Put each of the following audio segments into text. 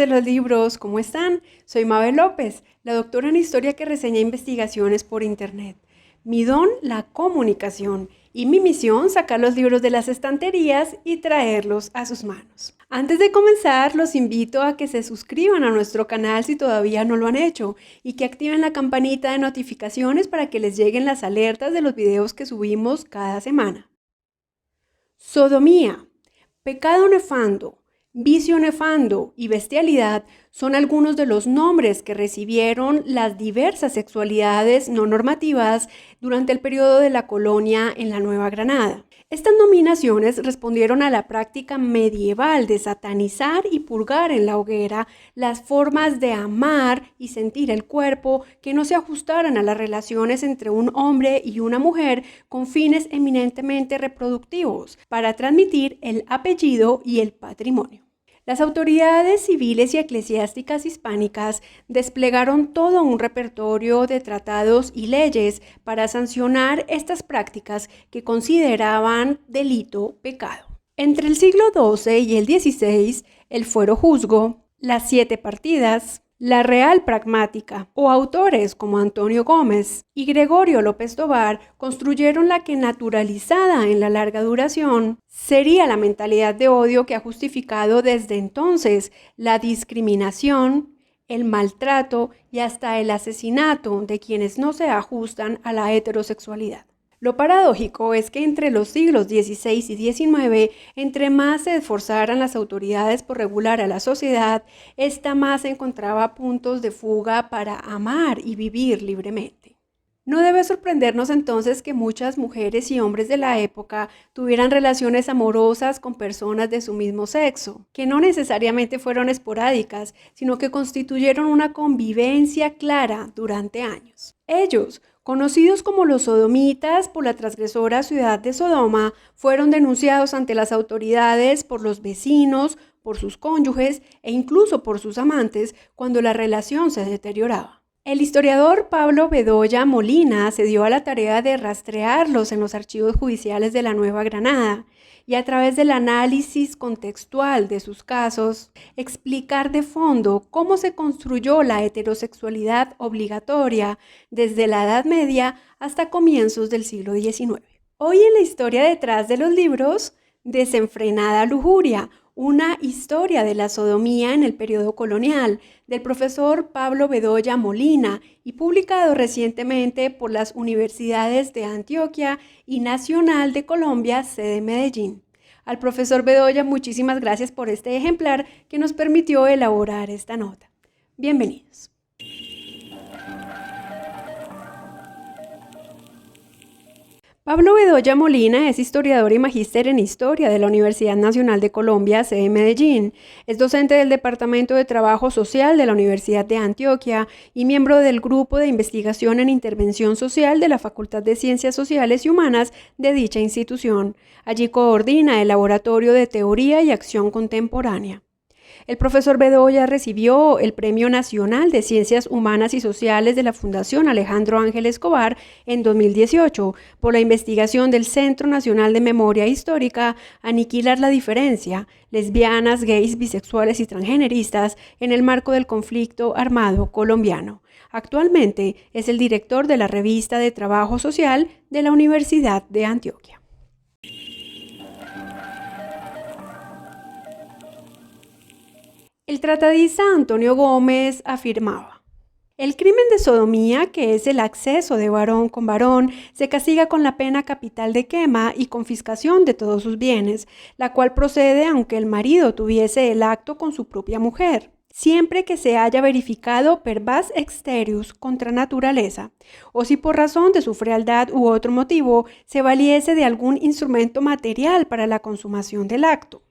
de los libros, ¿cómo están? Soy Mabel López, la doctora en historia que reseña investigaciones por internet. Mi don, la comunicación, y mi misión, sacar los libros de las estanterías y traerlos a sus manos. Antes de comenzar, los invito a que se suscriban a nuestro canal si todavía no lo han hecho y que activen la campanita de notificaciones para que les lleguen las alertas de los videos que subimos cada semana. Sodomía, pecado nefando, vicio nefando y bestialidad son algunos de los nombres que recibieron las diversas sexualidades no normativas durante el periodo de la colonia en la Nueva Granada. Estas nominaciones respondieron a la práctica medieval de satanizar y purgar en la hoguera las formas de amar y sentir el cuerpo que no se ajustaran a las relaciones entre un hombre y una mujer con fines eminentemente reproductivos, para transmitir el apellido y el patrimonio. Las autoridades civiles y eclesiásticas hispánicas desplegaron todo un repertorio de tratados y leyes para sancionar estas prácticas que consideraban delito pecado. Entre el siglo XII y el XVI, el fuero juzgo, las 7 partidas, la Real Pragmática o autores como Antonio Gómez y Gregorio López Tovar construyeron la que, naturalizada en la larga duración, sería la mentalidad de odio que ha justificado desde entonces la discriminación, el maltrato y hasta el asesinato de quienes no se ajustan a la heterosexualidad. Lo paradójico es que entre los siglos XVI y XIX, entre más se esforzaran las autoridades por regular a la sociedad, esta más encontraba puntos de fuga para amar y vivir libremente. No debe sorprendernos entonces que muchas mujeres y hombres de la época tuvieran relaciones amorosas con personas de su mismo sexo, que no necesariamente fueron esporádicas, sino que constituyeron una convivencia clara durante años. Ellos, conocidos como los sodomitas por la transgresora ciudad de Sodoma, fueron denunciados ante las autoridades por los vecinos, por sus cónyuges e incluso por sus amantes cuando la relación se deterioraba. El historiador Pablo Bedoya Molina se dio a la tarea de rastrearlos en los archivos judiciales de la Nueva Granada y, a través del análisis contextual de sus casos, explicar de fondo cómo se construyó la heterosexualidad obligatoria desde la Edad Media hasta comienzos del siglo XIX. Hoy en la historia detrás de los libros, Desenfrenada lujuria, una historia de la sodomía en el periodo colonial, del profesor Pablo Bedoya Molina y publicado recientemente por las universidades de Antioquia y Nacional de Colombia, sede Medellín. Al profesor Bedoya, muchísimas gracias por este ejemplar que nos permitió elaborar esta nota. Bienvenidos. Pablo Bedoya Molina es historiador y magíster en Historia de la Universidad Nacional de Colombia, sede Medellín. Es docente del Departamento de Trabajo Social de la Universidad de Antioquia y miembro del Grupo de Investigación en Intervención Social de la Facultad de Ciencias Sociales y Humanas de dicha institución. Allí coordina el Laboratorio de Teoría y Acción Contemporánea. El profesor Bedoya recibió el Premio Nacional de Ciencias Humanas y Sociales de la Fundación Alejandro Ángel Escobar en 2018 por la investigación del Centro Nacional de Memoria Histórica Aniquilar la Diferencia, lesbianas, gays, bisexuales y transgeneristas en el marco del conflicto armado colombiano. Actualmente es el director de la Revista de Trabajo Social de la Universidad de Antioquia. El tratadista Antonio Gómez afirmaba: el crimen de sodomía, que es el acceso de varón con varón, se castiga con la pena capital de quema y confiscación de todos sus bienes, la cual procede aunque el marido tuviese el acto con su propia mujer, siempre que se haya verificado per vas exterius contra naturaleza, o si por razón de su frialdad u otro motivo se valiese de algún instrumento material para la consumación del acto,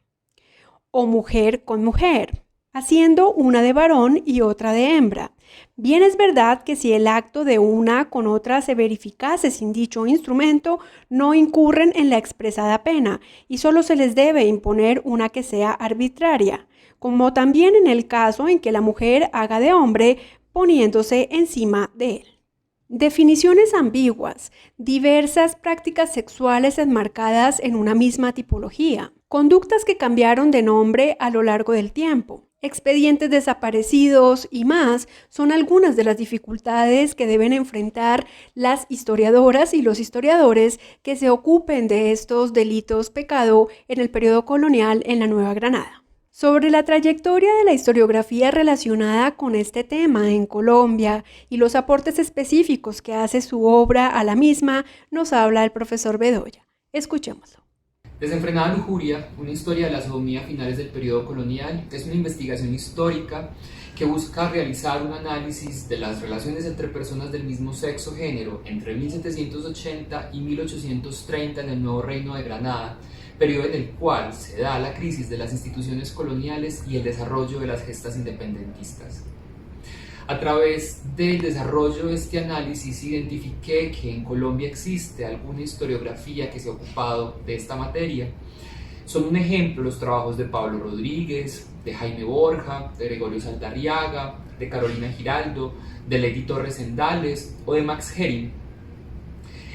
o mujer con mujer, haciendo una de varón y otra de hembra. Bien es verdad que si el acto de una con otra se verificase sin dicho instrumento, no incurren en la expresada pena y solo se les debe imponer una que sea arbitraria, como también en el caso en que la mujer haga de hombre poniéndose encima de él. Definiciones ambiguas, diversas prácticas sexuales enmarcadas en una misma tipología, conductas que cambiaron de nombre a lo largo del tiempo. Expedientes desaparecidos y más son algunas de las dificultades que deben enfrentar las historiadoras y los historiadores que se ocupen de estos delitos pecado en el periodo colonial en la Nueva Granada. Sobre la trayectoria de la historiografía relacionada con este tema en Colombia y los aportes específicos que hace su obra a la misma, nos habla el profesor Bedoya. Escuchémoslo. Desenfrenada lujuria, una historia de la sodomía a finales del periodo colonial, es una investigación histórica que busca realizar un análisis de las relaciones entre personas del mismo sexo género entre 1780 y 1830 en el Nuevo Reino de Granada, periodo en el cual se da la crisis de las instituciones coloniales y el desarrollo de las gestas independentistas. A través del desarrollo de este análisis identifiqué que en Colombia existe alguna historiografía que se ha ocupado de esta materia. Son un ejemplo los trabajos de Pablo Rodríguez, de Jaime Borja, de Gregorio Saldarriaga, de Carolina Giraldo, de Lady Torres Endales o de Max Herring.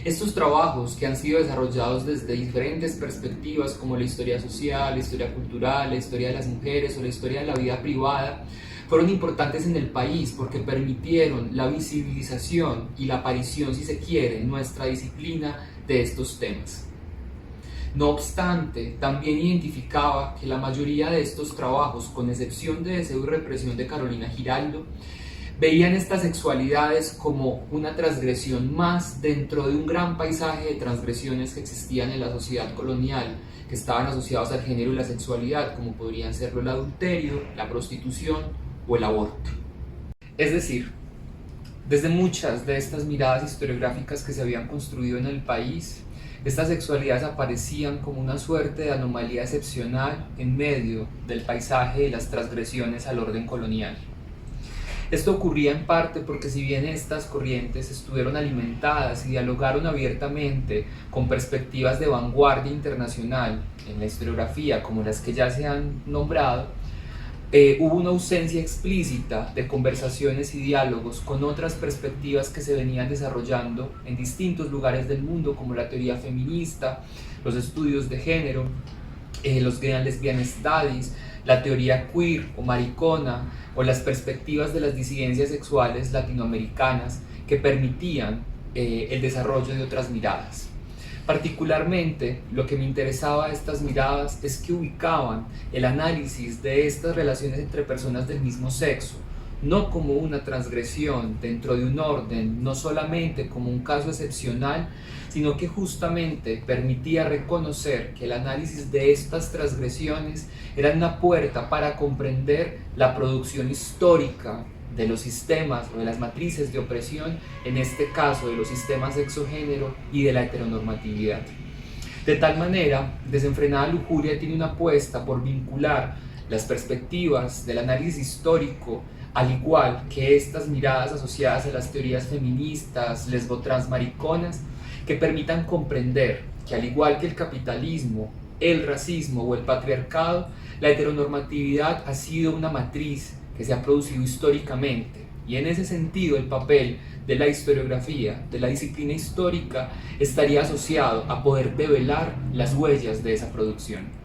Estos trabajos, que han sido desarrollados desde diferentes perspectivas como la historia social, la historia cultural, la historia de las mujeres o la historia de la vida privada, fueron importantes en el país porque permitieron la visibilización y la aparición, si se quiere, en nuestra disciplina de estos temas. No obstante, también identificaba que la mayoría de estos trabajos, con excepción de Deseo y Represión de Carolina Giraldo, veían estas sexualidades como una transgresión más dentro de un gran paisaje de transgresiones que existían en la sociedad colonial, que estaban asociados al género y la sexualidad, como podrían serlo el adulterio, la prostitución o el aborto. Es decir, desde muchas de estas miradas historiográficas que se habían construido en el país, estas sexualidades aparecían como una suerte de anomalía excepcional en medio del paisaje de las transgresiones al orden colonial. Esto ocurría en parte porque si bien estas corrientes estuvieron alimentadas y dialogaron abiertamente con perspectivas de vanguardia internacional en la historiografía como las que ya se han nombrado, hubo una ausencia explícita de conversaciones y diálogos con otras perspectivas que se venían desarrollando en distintos lugares del mundo, como la teoría feminista, los estudios de género, los gay and lesbian studies, la teoría queer o maricona, o las perspectivas de las disidencias sexuales latinoamericanas que permitían el desarrollo de otras miradas. Particularmente, lo que me interesaba de estas miradas es que ubicaban el análisis de estas relaciones entre personas del mismo sexo, no como una transgresión dentro de un orden, no solamente como un caso excepcional, sino que justamente permitía reconocer que el análisis de estas transgresiones era una puerta para comprender la producción histórica de los sistemas o de las matrices de opresión, en este caso de los sistemas sexogénero y de la heteronormatividad. De tal manera, Desenfrenada lujuria tiene una apuesta por vincular las perspectivas del análisis histórico, al igual que estas miradas asociadas a las teorías feministas, lesbotransmariconas, que permitan comprender que al igual que el capitalismo, el racismo o el patriarcado, la heteronormatividad ha sido una matriz que se ha producido históricamente, y en ese sentido el papel de la historiografía, de la disciplina histórica, estaría asociado a poder develar las huellas de esa producción.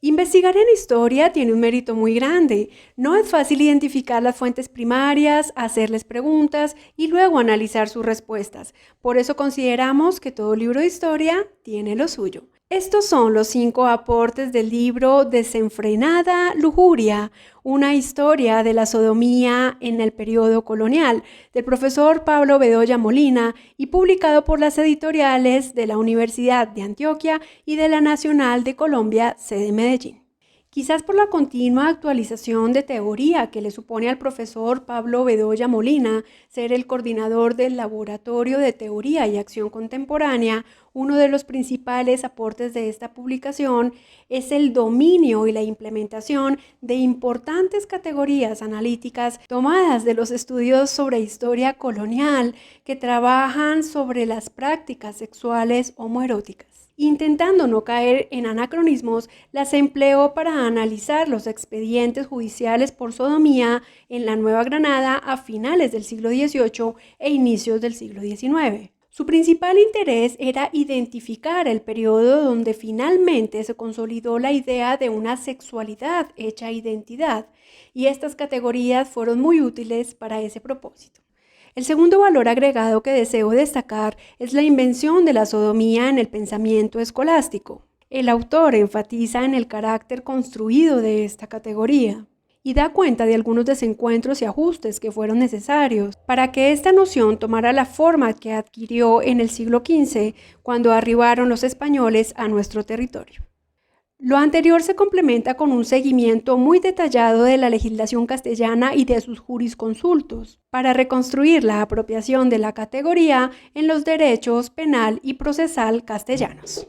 Investigar en historia tiene un mérito muy grande. No es fácil identificar las fuentes primarias, hacerles preguntas y luego analizar sus respuestas. Por eso consideramos que todo libro de historia tiene lo suyo. Estos son los 5 aportes del libro Desenfrenada lujuria, una historia de la sodomía en el periodo colonial, del profesor Pablo Bedoya Molina y publicado por las editoriales de la Universidad de Antioquia y de la Nacional de Colombia, sede Medellín. Quizás por la continua actualización de teoría que le supone al profesor Pablo Bedoya Molina ser el coordinador del Laboratorio de Teoría y Acción Contemporánea, uno de los principales aportes de esta publicación es el dominio y la implementación de importantes categorías analíticas tomadas de los estudios sobre historia colonial que trabajan sobre las prácticas sexuales homoeróticas. Intentando no caer en anacronismos, las empleó para analizar los expedientes judiciales por sodomía en la Nueva Granada a finales del siglo XVIII e inicios del siglo XIX. Su principal interés era identificar el periodo donde finalmente se consolidó la idea de una sexualidad hecha identidad, y estas categorías fueron muy útiles para ese propósito. El segundo valor agregado que deseo destacar es la invención de la sodomía en el pensamiento escolástico. El autor enfatiza en el carácter construido de esta categoría y da cuenta de algunos desencuentros y ajustes que fueron necesarios para que esta noción tomara la forma que adquirió en el siglo XV, cuando arribaron los españoles a nuestro territorio. Lo anterior se complementa con un seguimiento muy detallado de la legislación castellana y de sus jurisconsultos, para reconstruir la apropiación de la categoría en los derechos penal y procesal castellanos.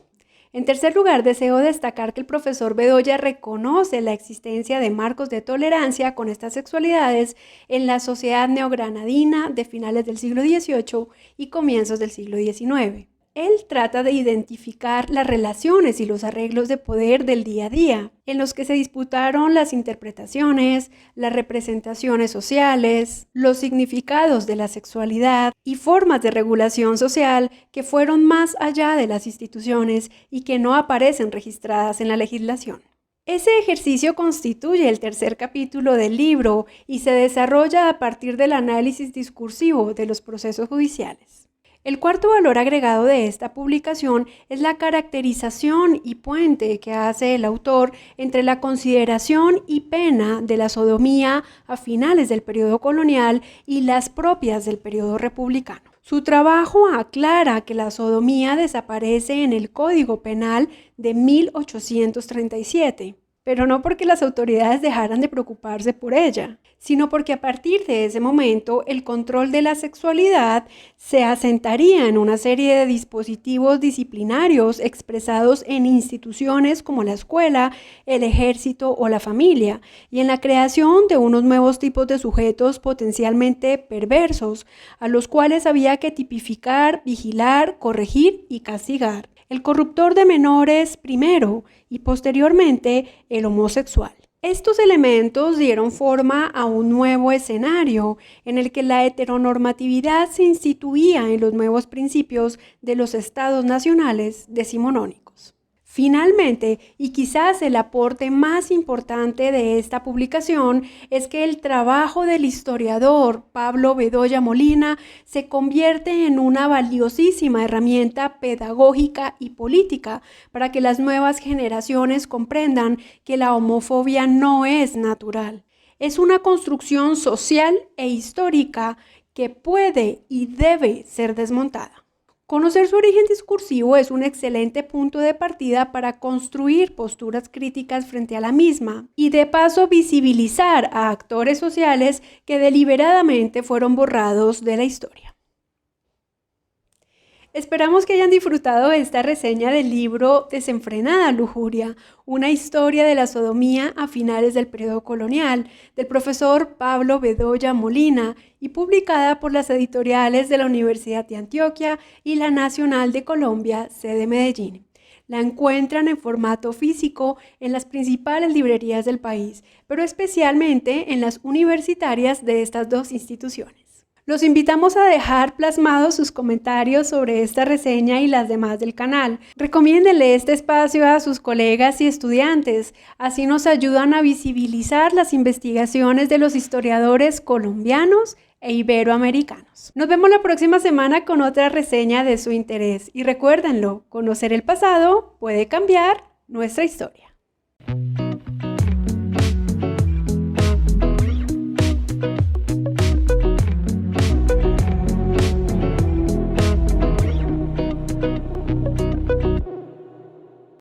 En tercer lugar, deseo destacar que el profesor Bedoya reconoce la existencia de marcos de tolerancia con estas sexualidades en la sociedad neogranadina de finales del siglo XVIII y comienzos del siglo XIX. Él trata de identificar las relaciones y los arreglos de poder del día a día, en los que se disputaron las interpretaciones, las representaciones sociales, los significados de la sexualidad y formas de regulación social que fueron más allá de las instituciones y que no aparecen registradas en la legislación. Ese ejercicio constituye el tercer capítulo del libro y se desarrolla a partir del análisis discursivo de los procesos judiciales. El cuarto valor agregado de esta publicación es la caracterización y puente que hace el autor entre la consideración y pena de la sodomía a finales del periodo colonial y las propias del periodo republicano. Su trabajo aclara que la sodomía desaparece en el Código Penal de 1837. Pero no porque las autoridades dejaran de preocuparse por ella, sino porque a partir de ese momento el control de la sexualidad se asentaría en una serie de dispositivos disciplinarios expresados en instituciones como la escuela, el ejército o la familia, y en la creación de unos nuevos tipos de sujetos potencialmente perversos, a los cuales había que tipificar, vigilar, corregir y castigar. El corruptor de menores primero y posteriormente el homosexual. Estos elementos dieron forma a un nuevo escenario en el que la heteronormatividad se instituía en los nuevos principios de los estados nacionales decimonónicos. Finalmente, y quizás el aporte más importante de esta publicación, es que el trabajo del historiador Pablo Bedoya Molina se convierte en una valiosísima herramienta pedagógica y política para que las nuevas generaciones comprendan que la homofobia no es natural. Es una construcción social e histórica que puede y debe ser desmontada. Conocer su origen discursivo es un excelente punto de partida para construir posturas críticas frente a la misma y de paso visibilizar a actores sociales que deliberadamente fueron borrados de la historia. Esperamos que hayan disfrutado esta reseña del libro Desenfrenada Lujuria, una historia de la sodomía a finales del periodo colonial, del profesor Pablo Bedoya Molina y publicada por las editoriales de la Universidad de Antioquia y la Nacional de Colombia, sede Medellín. La encuentran en formato físico en las principales librerías del país, pero especialmente en las universitarias de estas dos instituciones. Los invitamos a dejar plasmados sus comentarios sobre esta reseña y las demás del canal. Recomiéndenle este espacio a sus colegas y estudiantes, así nos ayudan a visibilizar las investigaciones de los historiadores colombianos e iberoamericanos. Nos vemos la próxima semana con otra reseña de su interés y recuérdenlo, conocer el pasado puede cambiar nuestra historia.